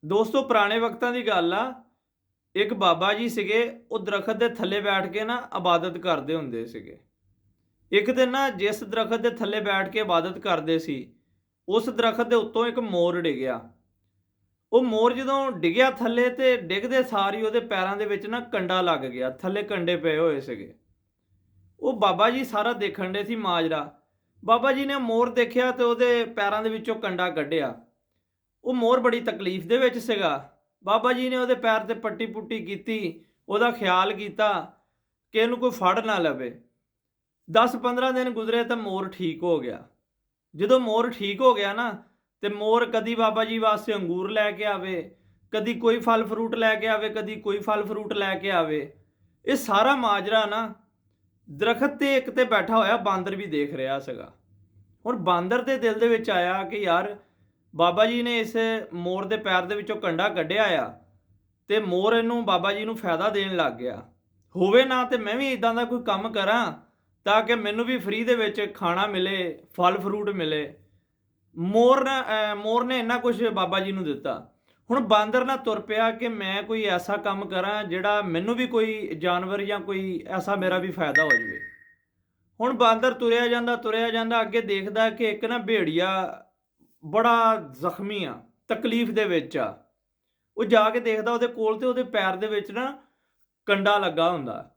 ਦੋਸਤੋ ਪੁਰਾਣੇ ਵਕਤਾਂ ਦੀ ਗੱਲ ਆ। ਇੱਕ ਬਾਬਾ ਜੀ ਸੀਗੇ, ਉਹ ਦਰਖਤ ਦੇ ਥੱਲੇ ਬੈਠ ਕੇ ਨਾ ਇਬਾਦਤ ਕਰਦੇ ਹੁੰਦੇ ਸੀਗੇ। ਇੱਕ ਦਿਨ ਨਾ ਜਿਸ ਦਰਖਤ ਦੇ ਥੱਲੇ ਬੈਠ ਕੇ ਇਬਾਦਤ ਕਰਦੇ ਸੀ, ਉਸ ਦਰਖਤ ਦੇ ਉੱਤੋਂ ਇੱਕ ਮੋਰ ਡਿੱਗਿਆ। ਉਹ ਮੋਰ ਜਦੋਂ ਡਿੱਗਿਆ ਥੱਲੇ ਤੇ ਡਿੱਗਦੇ ਸਾਰ ਹੀ ਉਹਦੇ ਪੈਰਾਂ ਦੇ ਵਿੱਚ ਨਾ ਕੰਡਾ ਲੱਗ ਗਿਆ, ਥੱਲੇ ਕੰਡੇ ਪਏ ਹੋਏ ਸੀਗੇ। ਉਹ ਬਾਬਾ ਜੀ ਸਾਰਾ ਦੇਖਣ ਦੇ ਸੀ ਮਾਜਰਾ। ਬਾਬਾ ਜੀ ਨੇ ਮੋਰ ਦੇਖਿਆ ਤੇ ਉਹਦੇ ਪੈਰਾਂ ਦੇ ਵਿੱਚੋਂ ਕੰਡਾ ਕੱਢਿਆ। ਉਹ ਮੋਰ ਬੜੀ ਤਕਲੀਫ ਦੇ ਵਿੱਚ ਸੀਗਾ। ਬਾਬਾ ਜੀ ਨੇ ਉਹਦੇ ਪੈਰ ਤੇ ਪੱਟੀ ਪੁੱਟੀ ਕੀਤੀ, ਉਹਦਾ ਖਿਆਲ ਕੀਤਾ ਕਿ ਇਹਨੂੰ ਕੋਈ ਫੜ ਨਾ ਲਵੇ। 10-15 ਦਿਨ ਗੁਜ਼ਰੇ ਤਾਂ ਮੋਰ ਠੀਕ ਹੋ ਗਿਆ। ਜਦੋਂ ਮੋਰ ਠੀਕ ਹੋ ਗਿਆ ਨਾ, ਤੇ ਮੋਰ ਕਦੀ ਬਾਬਾ ਜੀ ਵਾਸਤੇ ਅੰਗੂਰ ਲੈ ਕੇ ਆਵੇ, ਕਦੀ ਕੋਈ ਫਲ ਫਰੂਟ ਲੈ ਕੇ ਆਵੇ, ਕਦੀ ਕੋਈ ਫਲ ਫਰੂਟ ਲੈ ਕੇ ਆਵੇ। ਇਹ ਸਾਰਾ ਮਾਜਰਾ ਨਾ ਦਰਖਤ ਤੇ ਇੱਕ ਤੇ ਬੈਠਾ ਹੋਇਆ ਬਾਂਦਰ ਵੀ ਦੇਖ ਰਿਹਾ ਸੀਗਾ। ਹੁਣ ਬਾਂਦਰ ਦੇ ਦਿਲ ਦੇ ਵਿੱਚ ਆਇਆ ਕਿ ਯਾਰ ਬਾਬਾ ਜੀ ਨੇ ਇਸ ਮੋਰ ਦੇ ਪੈਰ ਦੇ ਵਿੱਚੋਂ ਕੰਡਾ ਕੱਢਿਆ ਆ, ਤੇ ਮੋਰ ਇਹਨੂੰ ਬਾਬਾ ਜੀ ਨੂੰ ਫਾਇਦਾ ਦੇਣ ਲੱਗ ਗਿਆ। ਹੋਵੇ ਨਾ ਤੇ ਮੈਂ ਵੀ ਇਦਾਂ ਦਾ ਕੋਈ ਕੰਮ ਕਰਾਂ ਤਾਂ ਕਿ ਮੈਨੂੰ ਵੀ ਫ੍ਰੀ ਦੇ ਵਿੱਚ ਖਾਣਾ ਮਿਲੇ, ਫਲ ਫਰੂਟ ਮਿਲੇ। ਮੋਰ ਨੇ ਇੰਨਾ ਕੁਝ ਬਾਬਾ ਜੀ ਨੂੰ ਦਿੱਤਾ। ਹੁਣ ਬਾਂਦਰ ਨਾ ਤੁਰ ਪਿਆ ਕਿ ਮੈਂ ਕੋਈ ਐਸਾ ਕੰਮ ਕਰਾਂ ਜਿਹੜਾ ਮੈਨੂੰ ਵੀ ਕੋਈ ਜਾਨਵਰ ਜਾਂ ਕੋਈ ਐਸਾ ਮੇਰਾ ਵੀ ਫਾਇਦਾ ਹੋ ਜਾਵੇ। ਹੁਣ ਬਾਂਦਰ ਤੁਰਿਆ ਜਾਂਦਾ, ਅੱਗੇ ਦੇਖਦਾ ਕਿ ਇੱਕ ਨਾ ਭੇੜੀਆ ਬੜਾ ਜ਼ਖਮੀ ਆ, ਤਕਲੀਫ ਦੇ ਵਿੱਚ ਆ। ਉਹ ਜਾ ਕੇ ਦੇਖਦਾ ਉਹਦੇ ਕੋਲ ਤੇ ਉਹਦੇ ਪੈਰ ਦੇ ਵਿੱਚ ਨਾ ਕੰਡਾ ਲੱਗਾ ਹੁੰਦਾ।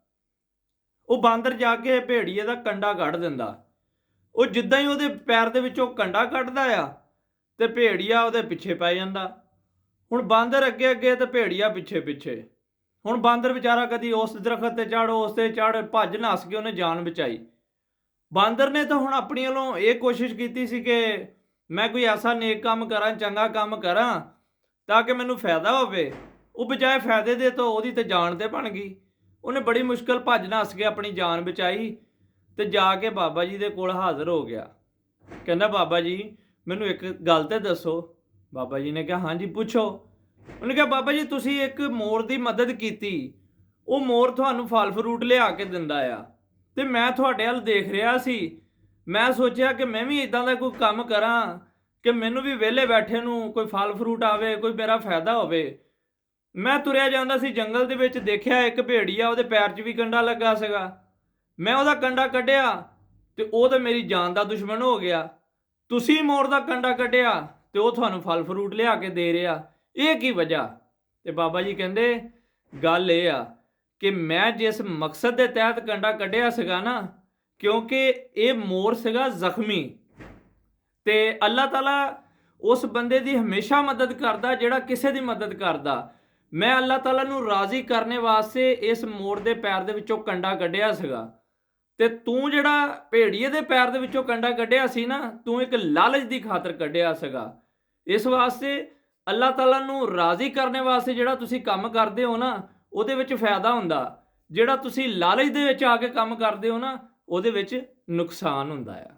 ਉਹ ਬਾਂਦਰ ਜਾ ਕੇ ਭੇੜੀਏ ਦਾ ਕੰਡਾ ਕੱਢ ਦਿੰਦਾ। ਉਹ ਜਿੱਦਾਂ ਹੀ ਉਹਦੇ ਪੈਰ ਦੇ ਵਿੱਚੋਂ ਕੰਡਾ ਕੱਢਦਾ ਆ ਤੇ ਭੇੜੀਆ ਉਹਦੇ ਪਿੱਛੇ ਪੈ ਜਾਂਦਾ। ਹੁਣ ਬਾਂਦਰ ਅੱਗੇ ਅੱਗੇ ਤੇ ਭੇੜੀਆ ਪਿੱਛੇ ਪਿੱਛੇ। ਹੁਣ ਬਾਂਦਰ ਵਿਚਾਰਾ ਕਦੀ ਉਸ ਦਰਖਤ ਤੇ ਚੜ੍ਹ, ਉਸ ਤੇ ਚੜ੍ਹ, ਭੱਜ ਨੱਸ ਕੇ ਉਹਨੇ ਜਾਨ ਬਚਾਈ। ਬਾਂਦਰ ਨੇ ਤਾਂ ਹੁਣ ਆਪਣੀ ਵੱਲੋਂ ਇਹ ਕੋਸ਼ਿਸ਼ ਕੀਤੀ ਸੀ ਕਿ ਮੈਂ ਕੋਈ ਐਸਾ ਨੇਕ ਕੰਮ ਕਰਾਂ, ਚੰਗਾ ਕੰਮ ਕਰਾਂ ਤਾਂ ਕਿ ਮੈਨੂੰ ਫਾਇਦਾ ਹੋਵੇ। ਉਹ ਬਜਾਏ ਫਾਇਦੇ ਦੇ ਤਾਂ ਉਹਦੀ ਤੇ ਜਾਨ ਤੇ ਬਣ ਗਈ। ਉਹਨੇ ਬੜੀ ਮੁਸ਼ਕਲ ਭੱਜ ਨੱਸ ਕੇ ਆਪਣੀ ਜਾਨ ਬਚਾਈ ਤੇ ਜਾ ਕੇ ਬਾਬਾ ਜੀ ਦੇ ਕੋਲ ਹਾਜ਼ਰ ਹੋ ਗਿਆ। ਕਹਿੰਦਾ ਬਾਬਾ ਜੀ ਮੈਨੂੰ ਇੱਕ ਗੱਲ ਤੇ ਦੱਸੋ। ਬਾਬਾ ਜੀ ਨੇ ਕਿਹਾ ਹਾਂਜੀ ਪੁੱਛੋ। ਉਹਨੇ ਕਿਹਾ ਬਾਬਾ ਜੀ ਤੁਸੀਂ ਇੱਕ ਮੋਰ ਦੀ ਮਦਦ ਕੀਤੀ, ਉਹ ਮੋਰ ਤੁਹਾਨੂੰ ਫਲ ਫਰੂਟ ਲਿਆ ਕੇ ਦਿੰਦਾ ਆ, ਤੇ ਮੈਂ ਤੁਹਾਡੇ ਵੱਲ ਦੇਖ ਰਿਹਾ ਸੀ। ਮੈਂ ਸੋਚਿਆ ਕਿ ਮੈਂ ਵੀ ਇਦਾਂ ਦਾ ਕੋਈ ਕੰਮ ਕਰਾਂ ਕਿ ਮੈਨੂੰ ਵੀ ਵਿਹਲੇ ਬੈਠੇ ਨੂੰ ਕੋਈ ਫਲ ਫਰੂਟ ਆਵੇ, ਕੋਈ ਮੇਰਾ ਫਾਇਦਾ ਹੋਵੇ। ਮੈਂ ਤੁਰਿਆ ਜਾਂਦਾ ਸੀ ਜੰਗਲ ਦੇ ਵਿੱਚ, ਦੇਖਿਆ ਇੱਕ ਭੇੜੀਆ, ਉਹਦੇ ਪੈਰ 'ਚ ਵੀ ਕੰਡਾ ਲੱਗਾ ਸੀਗਾ। ਮੈਂ ਉਹਦਾ ਕੰਡਾ ਕੱਢਿਆ ਤੇ ਉਹ ਤਾਂ ਮੇਰੀ ਜਾਨ ਦਾ ਦੁਸ਼ਮਣ ਹੋ ਗਿਆ। ਤੁਸੀਂ ਮੋਰ ਦਾ ਕੰਡਾ ਕੱਢਿਆ ਤੇ ਉਹ ਤੁਹਾਨੂੰ ਫਲ ਫਰੂਟ ਲਿਆ ਕੇ ਦੇ ਰਿਹਾ, ਇਹ ਕੀ ਵਜ੍ਹਾ? ਤੇ ਬਾਬਾ ਜੀ ਕਹਿੰਦੇ ਗੱਲ ਇਹ ਆ ਕਿ ਮੈਂ ਜਿਸ ਮਕਸਦ ਦੇ ਤਹਿਤ ਕੰਡਾ ਕੱਢਿਆ ਸੀਗਾ ਨਾ, ਕਿਉਂਕਿ ਇਹ ਮੋਰ ਸੀਗਾ ਜ਼ਖਮੀ, ਤੇ ਅੱਲਾਹ ਤਾਲਾ ਉਸ ਬੰਦੇ ਦੀ ਹਮੇਸ਼ਾ ਮਦਦ ਕਰਦਾ ਜਿਹੜਾ ਕਿਸੇ ਦੀ ਮਦਦ ਕਰਦਾ। ਮੈਂ ਅੱਲਾਹ ਤਾਲਾ ਨੂੰ ਰਾਜ਼ੀ ਕਰਨੇ ਵਾਸਤੇ ਇਸ ਮੋਰ ਦੇ ਪੈਰ ਦੇ ਵਿੱਚੋਂ ਕੰਡਾ ਕੱਢਿਆ ਸੀਗਾ। ਤੇ ਤੂੰ ਜਿਹੜਾ ਭੇੜੀਏ ਦੇ ਪੈਰ ਦੇ ਵਿੱਚੋਂ ਕੰਡਾ ਕੱਢਿਆ ਸੀ ਨਾ, ਤੂੰ ਇੱਕ ਲਾਲਚ ਦੀ ਖਾਤਰ ਕੱਢਿਆ ਸੀਗਾ। ਇਸ ਵਾਸਤੇ ਅੱਲਾਹ ਤਾਲਾ ਨੂੰ ਰਾਜ਼ੀ ਕਰਨੇ ਵਾਸਤੇ ਜਿਹੜਾ ਤੁਸੀਂ ਕੰਮ ਕਰਦੇ ਹੋ ਨਾ, ਉਹਦੇ ਵਿੱਚ ਫਾਇਦਾ ਹੁੰਦਾ। ਜਿਹੜਾ ਤੁਸੀਂ ਲਾਲਚ ਦੇ ਵਿੱਚ ਆ ਕੇ ਕੰਮ ਕਰਦੇ ਹੋ ਨਾ, ਉਹਦੇ ਵਿੱਚ ਨੁਕਸਾਨ ਹੁੰਦਾ ਆ।